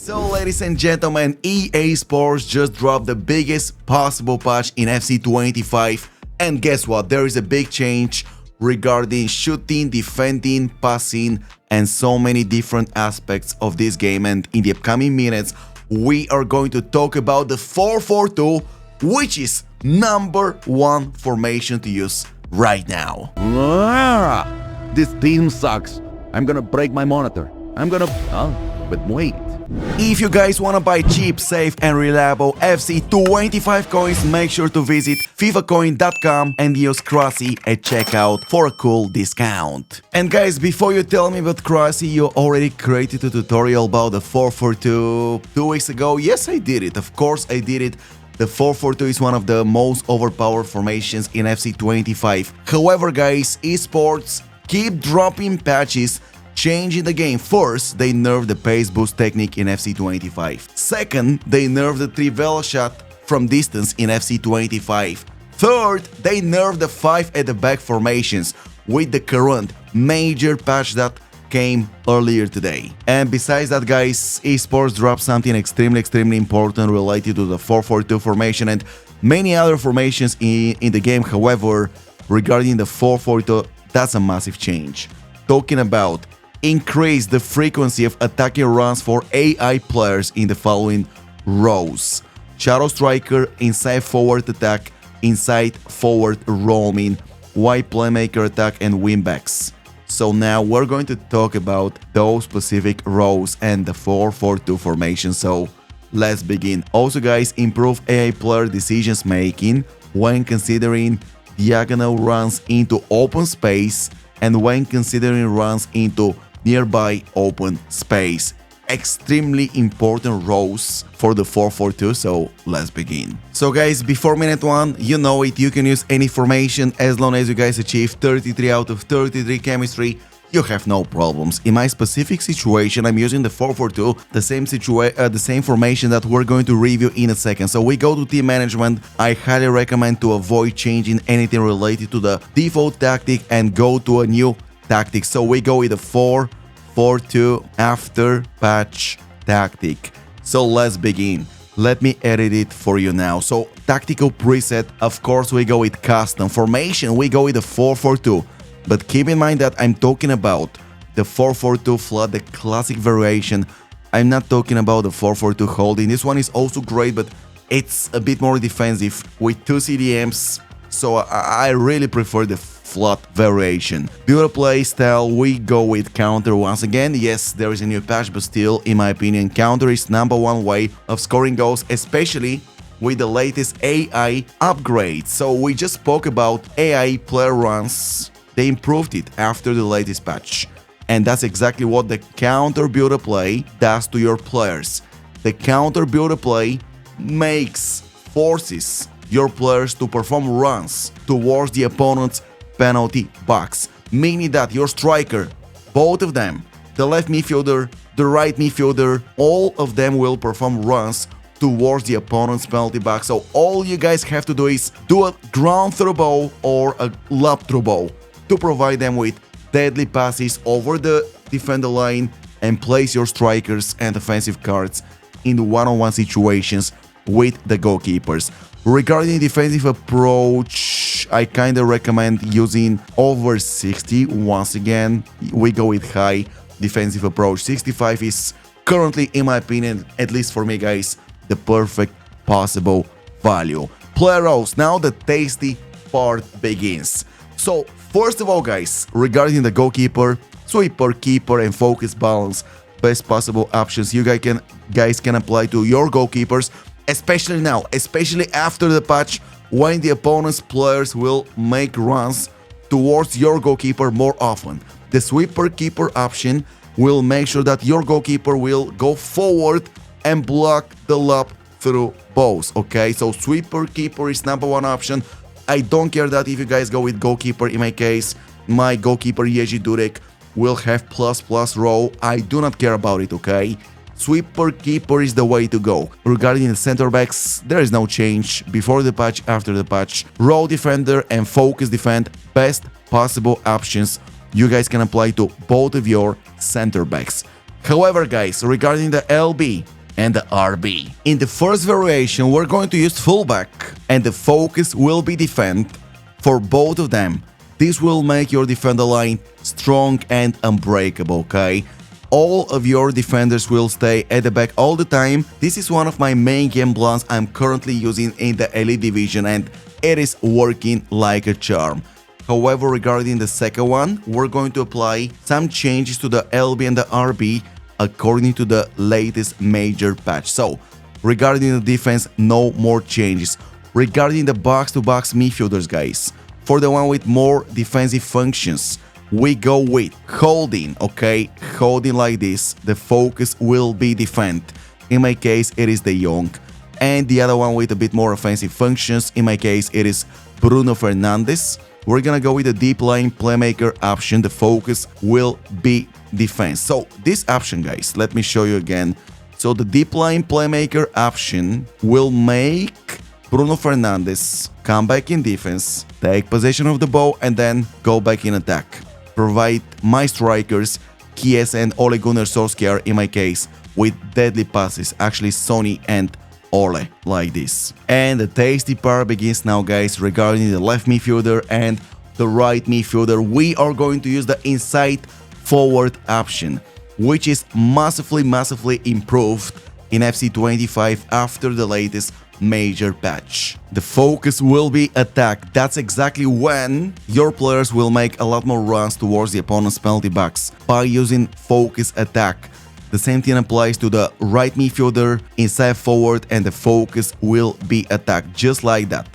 So, ladies and gentlemen, EA Sports just dropped the biggest possible patch in FC25, and guess what? There is a big change regarding shooting, defending, passing, and so many different aspects of this game. And in the upcoming minutes, we are going to talk about the 4-4-2, which is #1 formation to use right now. This team sucks. I'm gonna break my monitor. But wait. If you guys wanna buy cheap, safe and reliable FC25 coins, make sure to visit fifacoin.com and use Krasi at checkout for a cool discount. And guys, before you tell me about Krasi, you already created a tutorial about the 4-4-2 2 weeks ago. Yes, I did it. Of course I did it. The 4-4-2 is one of the most overpowered formations in FC25. However, guys, esports keep dropping patches changing the game. First, they nerfed the pace boost technique in FC25. Second, they nerfed the trivela shot from distance in FC25. Third, they nerfed the 5 at the back formations with the current major patch that came earlier today. And besides that, guys, esports dropped something extremely important related to the 4-4-2 formation and many other formations in the game. However, regarding the 4-4-2, that's a massive change. Talking about increase the frequency of attacking runs for AI players in the following rows: Shadow Striker, inside forward attack, inside forward roaming, wide playmaker attack, and wingbacks. So now we're going to talk about those specific rows and the 4-4-2 formation. So let's begin. Also, guys, improve AI player decisions making when considering diagonal runs into open space and when considering runs into nearby open space. Extremely important rows for the 4-4-2, so let's begin. So guys, before minute 1, you know it, you can use any formation as long as you guys achieve 33 out of 33 chemistry. You have no problems. In my specific situation, I'm using the 4-4-2, the same formation that we're going to review in a second. So we go to team management. I highly recommend to avoid changing anything related to the default tactic and go to a new tactic. So we go with a 4-4-2 after patch tactic. So let's begin. Let me edit it for you now. So tactical preset, of course we go with custom formation. We go with the 4-4-2. But keep in mind that I'm talking about the 4-4-2 flood, the classic variation. I'm not talking about the 4-4-2 holding. This one is also great, but it's a bit more defensive with 2 CDMs. So I really prefer the flood variation. Build play style, we go with counter once again. Yes, there is a new patch, but still, in my opinion, counter is #1 way of scoring goals, especially with the latest AI upgrades. So we just spoke about AI player runs. They improved it after the latest patch. And that's exactly what the counter build play does to your players. The counter build play forces your players to perform runs towards the opponent's penalty box, meaning that your striker, both of them, the left midfielder, the right midfielder, all of them will perform runs towards the opponent's penalty box. So all you guys have to do is do a ground through ball or a lob through ball to provide them with deadly passes over the defender line and place your strikers and offensive cards in one-on-one situations with the goalkeepers. Regarding defensive approach, I kind of recommend using over 60. Once again, we go with high defensive approach. 65 is currently, in my opinion, at least for me, guys, the perfect possible value. Player roles. Now the tasty part begins. So first of all, guys, regarding the goalkeeper, sweeper, keeper, and focus balance, best possible options you guys can apply to your goalkeepers. Especially now, especially after the patch, when the opponent's players will make runs towards your goalkeeper more often. The sweeper keeper option will make sure that your goalkeeper will go forward and block the lob through balls, okay? So sweeper keeper is #1 option. I don't care that if you guys go with goalkeeper. In my case, my goalkeeper Jerzy Durek will have ++ row. I do not care about it, okay? Sweeper keeper is the way to go. Regarding the center backs, there is no change before the patch, after the patch. Row defender and focus defend, best possible options you guys can apply to both of your center backs. However, guys, regarding the LB and the RB, in the first variation, we're going to use fullback, and the focus will be defend for both of them. This will make your defender line strong and unbreakable, okay? All of your defenders will stay at the back all the time. This is one of my main game plans I'm currently using in the Elite Division, and it is working like a charm. However, regarding the second one, we're going to apply some changes to the LB and the RB according to the latest major patch. So, regarding the defense, no more changes. Regarding the box-to-box midfielders, guys, for the one with more defensive functions, we go with holding, okay? Holding like this, the focus will be defend. In my case, it is De Jong. And the other one with a bit more offensive functions, in my case, it is Bruno Fernandes. We're gonna go with the deep line playmaker option. The focus will be defense. So this option, guys, let me show you again. So the deep line playmaker option will make Bruno Fernandes come back in defense, take possession of the ball, and then go back in attack. Provide my strikers, Kies and Ole Gunnar Solskjaer, in my case, with deadly passes, actually Sonny and Ole, like this. And the tasty part begins now, guys. Regarding the left midfielder and the right midfielder, we are going to use the inside forward option, which is massively improved in FC 25 after the latest major patch. The focus will be attack. That's exactly when your players will make a lot more runs towards the opponent's penalty box by using focus attack. The same thing applies to the right midfielder, inside forward, and the focus will be attack, just like that.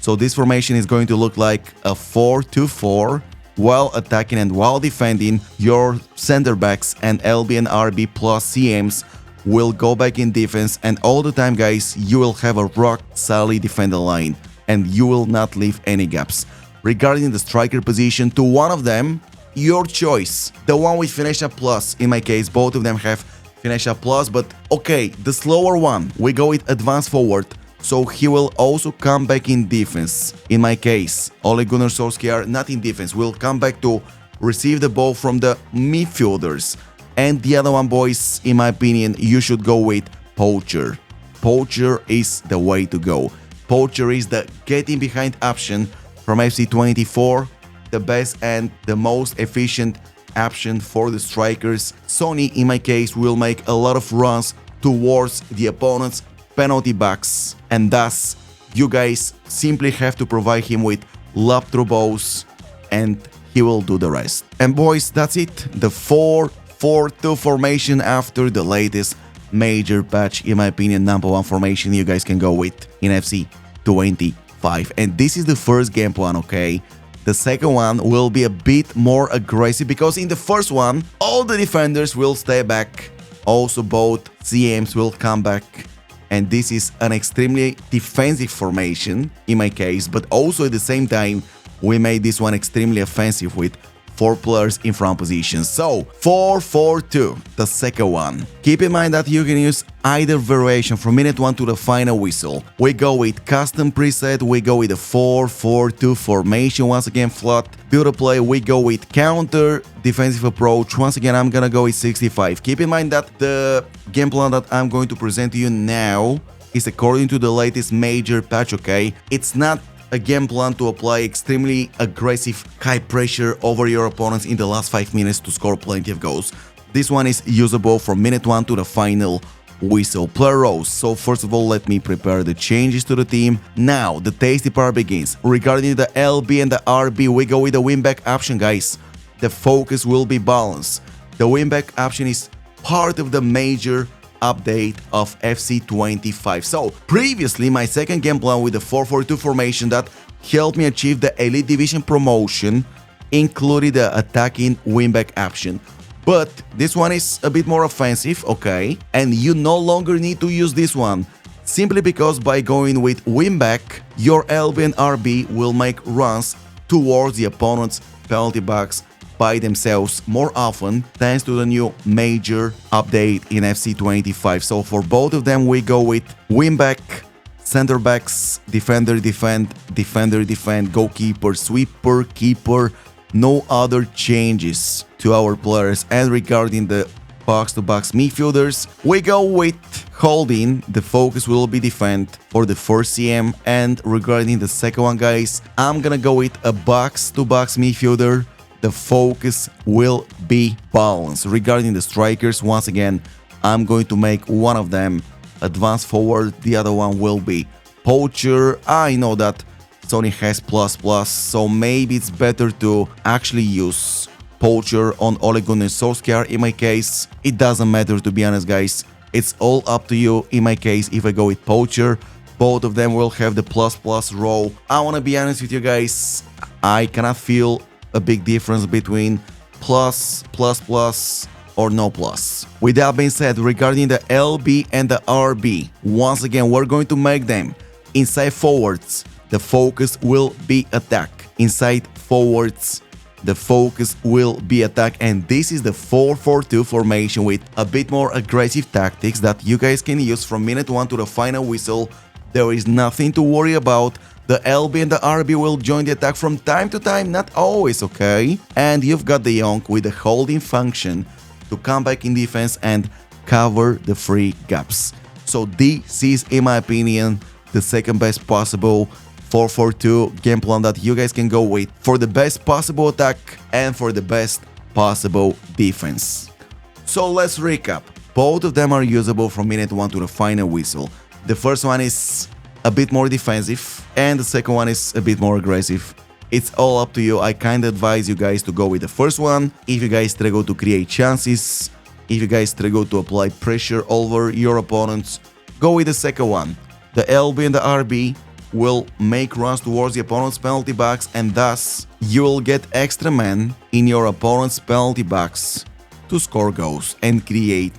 So this formation is going to look like a 4-2-4. While attacking and while defending, your center backs and LB and RB plus CMs will go back in defense, and all the time, guys, you will have a rock solid defender line and you will not leave any gaps. Regarding the striker position, to one of them, your choice. The one with Finish Up Plus, in my case, both of them have Finish Up Plus, but okay, the slower one, we go with Advanced Forward, so he will also come back in defense. In my case, Ole Gunnar Solskjaer, not in defense, will come back to receive the ball from the midfielders. And the other one, boys, in my opinion, you should go with Poacher. Poacher is the way to go. Poacher is the getting behind option from FC 24, the best and the most efficient option for the strikers. Sonny, in my case, will make a lot of runs towards the opponent's penalty box, and thus you guys simply have to provide him with lob through balls and he will do the rest. And boys, that's it. The 4-4-2 formation after the latest major patch, in my opinion, #1 formation you guys can go with in FC 25. And this is the first game plan, okay? The second one will be a bit more aggressive because in the first one, all the defenders will stay back. Also, both CMs will come back. And this is an extremely defensive formation in my case, but also at the same time, we made this one extremely offensive with 4 players in front positions. So 4-4-2, the second one. Keep in mind that you can use either variation from minute 1 to the final whistle. We go with custom preset, we go with a 4-4-2 formation, once again flat. Build a play, we go with counter defensive approach. Once again, I'm gonna go with 65. Keep in mind that the game plan that I'm going to present to you now is according to the latest major patch, okay? It's not a game plan to apply extremely aggressive high pressure over your opponents in the last 5 minutes to score plenty of goals. This one is usable from minute 1 to the final whistle. Player rows. So first of all, let me prepare the changes to the team. Now the tasty part begins. Regarding the LB and the RB, we go with the wingback option, guys. The focus will be balanced. The wingback option is part of the major update of FC 25. So previously, my second game plan with the 4-4-2 formation that helped me achieve the Elite Division promotion included the attacking wingback option. But this one is a bit more offensive, okay? And you no longer need to use this one, simply because by going with wingback, your LB and RB will make runs towards the opponent's penalty box by themselves more often thanks to the new major update in FC 25. So for both of them, we go with wingback, center backs, defender defend, defender defend, goalkeeper, sweeper, keeper. No other changes to our players. And regarding the box-to-box midfielders. We go with holding, the focus will be defend for the first CM, and regarding the second one, guys, I'm gonna go with a box-to-box midfielder. The focus will be balance. Regarding the strikers, once again, I'm going to make one of them advanced forward, the other one will be poacher. I know that Sony has ++, so maybe it's better to actually use poacher on Ole Gunnar Solskjaer. In my case, it doesn't matter, to be honest, guys. It's all up to you. In my case, if I go with poacher, both of them will have the ++ row. I want to be honest with you guys, I cannot feel a big difference between plus, or no plus. With that being said, regarding the LB and the RB, once again, we're going to make them inside forwards. The focus will be attack. Inside forwards, the focus will be attack, and this is the 4-4-2 formation with a bit more aggressive tactics that you guys can use from minute 1 to the final whistle. There is nothing to worry about. The LB and the RB will join the attack from time to time, not always, okay? And you've got the Young with the holding function to come back in defense and cover the free gaps. So this is, in my opinion, the second best possible 4-4-2 game plan that you guys can go with for the best possible attack and for the best possible defense. So let's recap. Both of them are usable from minute 1 to the final whistle. The first one is a bit more defensive and the second one is a bit more aggressive. It's all up to you. I kinda advise you guys to go with the first one if you guys struggle to create chances, if you guys struggle to apply pressure over your opponents, go with the second one. The LB and the RB will make runs towards the opponent's penalty box, and thus you will get extra men in your opponent's penalty box to score goals and create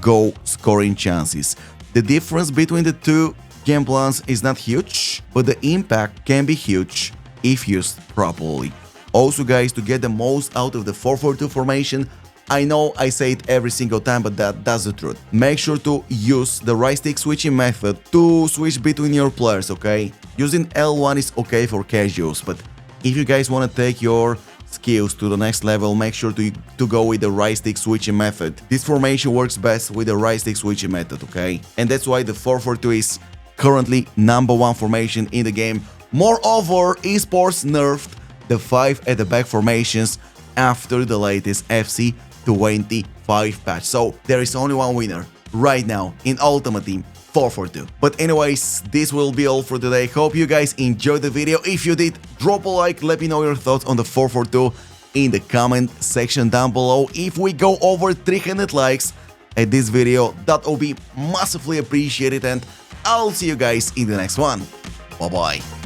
goal scoring chances. The difference between the two game plans is not huge, but the impact can be huge if used properly. Also, guys, to get the most out of the 4-4-2 formation, I know I say it every single time, but that's the truth. Make sure to use the right stick switching method to switch between your players, okay? Using L1 is okay for casuals, but if you guys want to take your skills to the next level, make sure to go with the right stick switching method. This formation works best with the right stick switching method, okay? And that's why the 4-4-2 is currently #1 formation in the game. Moreover, esports nerfed the 5 at the back formations after the latest FC 25 patch. So there is only one winner right now in Ultimate Team 4-4-2. But anyways, this will be all for today. Hope you guys enjoyed the video. If you did, drop a like, let me know your thoughts on the 4-4-2 in the comment section down below. If we go over 300 likes at this video, that will be massively appreciated, and I'll see you guys in the next one. Bye bye.